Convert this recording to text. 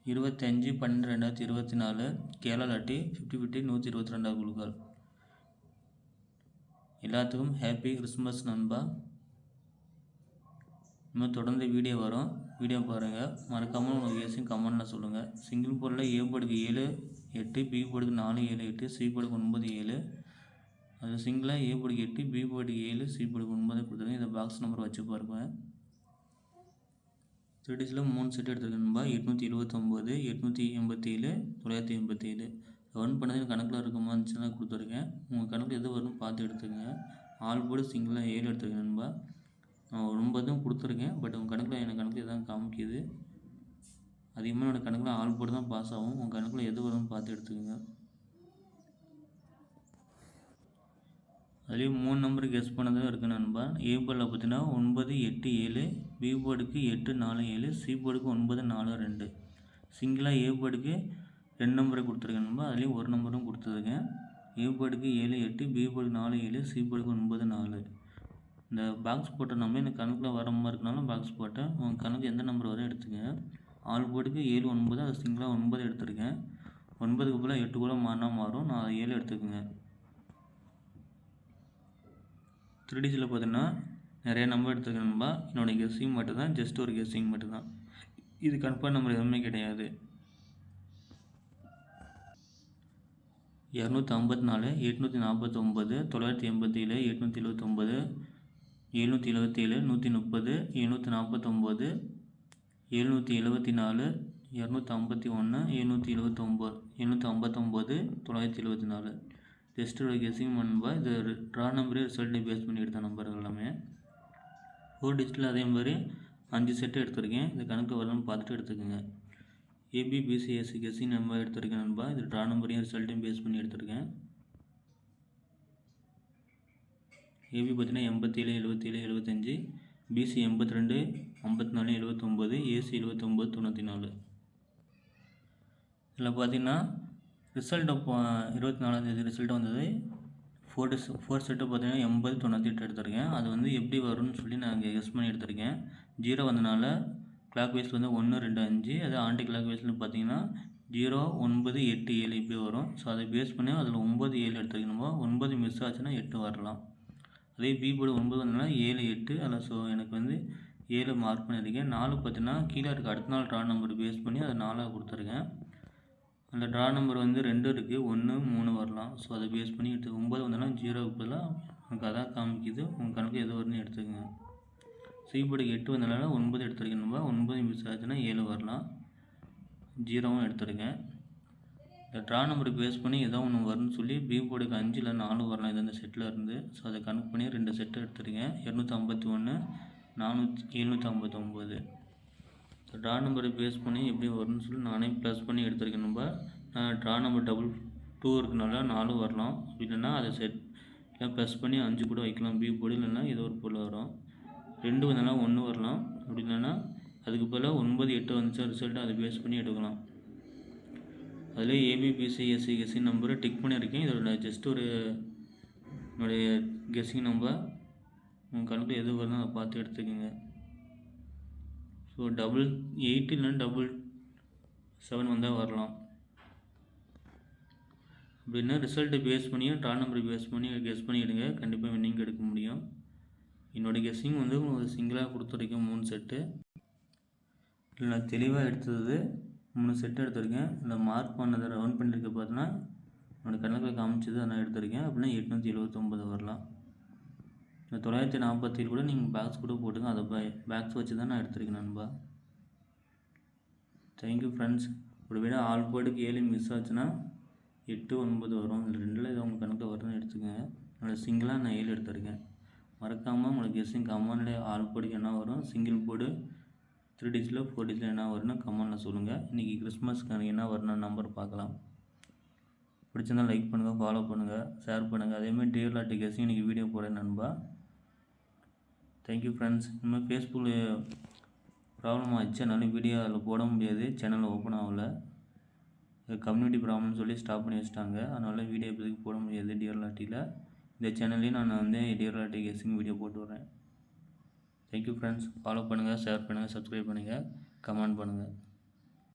25/12/2024 Kerala lottery 50/50 122 குழுக்கள். எல்லாத்துக்கும் happy Christmas நண்பா. இன்னும் தொடர்ந்து வீடியோ வரும், வீடியோ பாருங்கள். மறக்காமல் உங்களுக்கு கெஸ்ஸிங் கமெண்ட்டில் சொல்லுங்கள். சிங்கிள் போர்டில் ஏ போர்டுக்கு 7 8, பி போர்டுக்கு 4 7 8, சி போர்டுக்கு 9 7. அது சிங்கிளாக ஏ போர்டுக்கு 8, பி போர்டுக்கு 7, சி போர்டுக்கு 9 கொடுத்துருங்க. இதை பாக்ஸ் நம்பர் வச்சு பாருங்கள். 3 3 செட் எடுத்துருக்கேன் நண்பா. 879 887 987. ரன் பண்ணது கணக்கில் இருக்குமா இருந்துச்சுன்னா கொடுத்துருக்கேன். உங்கள் கணக்கில் எது வரும்னு பார்த்து எடுத்துக்கங்க. ஆல் போர்டு சிங்கிளாக 7 எடுத்துருக்கேன் நண்பா. நான் 9 கொடுத்துருக்கேன். பட் உங்கள் கணக்கில் எனக்கு கணக்கில் எதாவது காமிக்குது. அதிகமாக என்னோடய கணக்கில் ஆல் போர்டு தான் பாஸ் ஆகும். உங்கள் கணக்கில் எது வரும்னு பார்த்து எடுத்துக்கோங்க. அதுலேயும் 3 நம்பருக்கு கெஸ் பண்ணதும் இருக்குது நண்பா. ஏ போர்டில் பார்த்தீங்கன்னா 9 8 7, பி போர்டுக்கு 8 4 7, சி போர்டுக்கு 9 4 2. சிங்கிளாக ஏ போர்டுக்கு 2 நம்பரை கொடுத்துருக்கேன் நண்பா. அதுலேயும் ஒரு நம்பரும் கொடுத்துருக்கேன். ஏ போர்டுக்கு 7 8, பி போர்டுக்கு 4 7, சி போர்டுக்கு 9 4. இந்த பாக்ஸ் போட்ட நம்பர் எனக்கு கணக்கில் வர மாதிரி இருக்கனாலும் பாக்ஸ் போட்டேன். உங்கள் கணக்கு எந்த நம்பர் வரும் எடுத்துக்கங்க. ஆல் போர்டுக்கு 7 9, அது சிங்கிளாக 9 எடுத்துருக்கேன். 9க்கு போல் 8 கூட மாறினா மாறும். நான் 7 எடுத்துக்கோங்க. 3Dஸில் பார்த்தீங்கன்னா நிறைய நம்பர் எடுத்துருக்கேன் நண்பா. என்னோடய கெஸ்ஸிங் மட்டும் தான், ஜஸ்ட் ஒரு கெஸ்ஸிங் மட்டும் தான். இது கன்ஃபார்ம் நம்பர் எதுவுமே கிடையாது. 254 849 987 879 777 130 749 774 251 759 974. டெஸ்ட்டோட கெஸ்ஸிங் நண்பா. இது ட்ரா நம்பரே ரிசல்ட்டை பேஸ் பண்ணி எடுத்த நம்பர் எல்லாமே. 4 டிஜிட்டில் அதே மாதிரி 5 செட்டு எடுத்திருக்கேன். இந்த கணக்கு வரணும்னு பார்த்துட்டு எடுத்துக்கோங்க. ஏபிபிசிஎஸ்சி கெஸ்ஸிங் நம்பர் எடுத்திருக்கேன் நண்பா. இது ட்ரா நம்பரையும் ரிசல்ட்டையும் பேஸ் பண்ணி எடுத்திருக்கேன். ஏபி பார்த்தீங்கன்னா 87 77 75, பிசி 82 54 79, ஏசி 79 94. இதில் பார்த்தீங்கன்னா ரிசல்ட் 24ஆந்தேதி ரிசல்ட் வந்தது. 4 செட்டு பார்த்தீங்கன்னா 80 98 எடுத்திருக்கேன். அது வந்து எப்படி வரும்னு சொல்லி நான் இங்கே கெஸ் பண்ணி எடுத்திருக்கேன். 0 வந்தனால கிளாக் வைஸில் வந்து 1 2 5, அது ஆன்டி கிளாக் வைஸில் பார்த்தீங்கன்னா 0 9 8 7 இப்படி வரும். ஸோ அதை பேஸ் பண்ணி அதில் 9 7 எடுத்துருக்கணுமோ. 9 மிஸ் ஆச்சுன்னா 8 வரலாம். அதே பி போர்டு 9 வந்ததுனா 7 8 அதில். ஸோ எனக்கு வந்து 7 மார்க் பண்ணியிருக்கேன். 4 பார்த்தீங்கன்னா கீழே இருக்க அடுத்த நாள் ட்ரா நம்பர் பேஸ் பண்ணி அதை 4ஆக கொடுத்துருக்கேன். அந்த ட்ரா நம்பர் வந்து 2 இருக்குது, 1 3 வரலாம். ஸோ அதை பேஸ் பண்ணி எடுத்து 9 வந்தோன்னா 0க்கு பதிலாக எனக்கு அதான் காமிக்குது. உங்கள் கணக்கு எது வரும்னு எடுத்துக்கோங்க. சி போர்டுக்கு 8 வந்தனால 9 எடுத்துருக்கேன். 9 மிஸ் ஆச்சுன்னா 7 வரலாம். 0வும் எடுத்துருக்கேன். இந்த ட்ரா நம்பர் பேஸ் பண்ணி ஏதோ ஒன்று வரும்னு சொல்லி பி போர்டுக்கு 5 இல்லை 4 வரலாம். இது அந்த செட்டில் இருந்து. ஸோ அதை கணக்கு பண்ணி 2 செட்டு எடுத்துருக்கேன். 251 759. ட்ரா நம்பரை பேஸ் பண்ணி எப்படி வரும்னு சொல்லி நானே ப்ளஸ் பண்ணி எடுத்துருக்கேன். நான் ட்ரா நம்பர் 2 இருக்குனால 4 வரலாம். அப்படி இல்லைன்னா அதை செட் இல்லை ப்ளஸ் பண்ணி 5 கூட வைக்கலாம். பி போர்டு இல்லைன்னா ஏதோ ஒரு பொருள் வரும். 2 வந்தாலும் 1 வரலாம். அப்படி இல்லைன்னா அதுக்கு பதிலாக 9 8 வந்துச்சா ரிசல்ட்டு அதை பேஸ் பண்ணி எடுக்கலாம். அதில் ஏபிபிசிஎஸ்சி கெஸ்ஸிங் நம்பரை டிக் பண்ணியிருக்கேன். இதோட ஜஸ்ட் ஒரு என்னுடைய கெஸ்ஸிங் நம்பர். உங்கள் கணக்கில் எது வருதுன்னு அதை பார்த்து எடுத்துக்கோங்க. ஸோ 8 இல்லைன்னா 7 வந்தால் வரலாம். அப்படின்னா ரிசல்ட்டை பேஸ் பண்ணியும் ட்ரா நம்பரை பேஸ் பண்ணி கெஸ் பண்ணி எடுங்க. கண்டிப்பாக வின்னிங் எடுக்க முடியும். என்னோடய கெஸ்ஸிங் வந்து உங்களுக்கு சிங்கிளாக கொடுத்துருக்கேன். 3 செட்டு. இல்லை நான் தெளிவாக எடுத்தது 3 செட்டு எடுத்திருக்கேன். இல்லை மார்க் பண்ணதை ரவுண்ட் பண்ணியிருக்க பார்த்தீங்கன்னா என்னோடய கணக்கில் காமிச்சது நான் எடுத்திருக்கேன். அப்படின்னா 879 வரலாம். இந்த 947 கூட நீங்கள் பேக்ஸ் கூட போட்டுங்க. அதை பேக்ஸ் வச்சு தான் நான் எடுத்திருக்கேன் நண்பா. Thank you friends. ஒரு விட ஆல் போர்டுக்கு 7 மிஸ் ஆச்சுன்னா 8 9 வரும். இதில் 2ல் இதை உங்கள் கணக்கில் வரும்னு எடுத்துக்கோங்க. என்னோடய சிங்கிளாக நான் 7 எடுத்திருக்கேன். மறக்காமல் உங்களுக்கு கெஸ்ஸிங் கமெண்டில் ஆல் போர்டுக்கு என்ன வரும், சிங்கிள் போர்டு 3 டிஜிட்டில் 4 டிஜிட்டில் என்ன வரும்னு கமெண்டில் சொல்லுங்கள். இன்றைக்கி கிறிஸ்மஸ்க்கு எனக்கு என்ன வரணும்னு நம்பர் பார்க்கலாம். பிடிச்சிருந்தால் லைக் பண்ணுங்கள், ஃபாலோ பண்ணுங்கள், ஷேர் பண்ணுங்கள். அதேமாதிரி டியர் லாட்டரி கெஸ்ஸிங் இன்றைக்கி வீடியோ போடுறேன் நண்பா. Thank you friends. இனிமேல் ஃபேஸ்புக்கில் ப்ராப்ளம் ஆச்சு, அதனால வீடியோ அதில் போட முடியாது. சேனல் ஓப்பன் ஆகலை. கம்யூனிட்டி ப்ராப்ளம்னு சொல்லி ஸ்டாப் பண்ணி வச்சுட்டாங்க. அதனால் வீடியோ இப்போதைக்கு போட முடியாது டியர் லாட்டரியில். இந்த சேனல்லையும் நான் வந்து டியர் லாட்டரி கெஸ்ஸிங் வீடியோ போட்டு வரேன். Thank you friends. ஃபாலோ பண்ணுங்கள், ஷேர் பண்ணுங்கள், சப்ஸ்கிரைப் பண்ணுங்கள், கமெண்ட் பண்ணுங்கள்.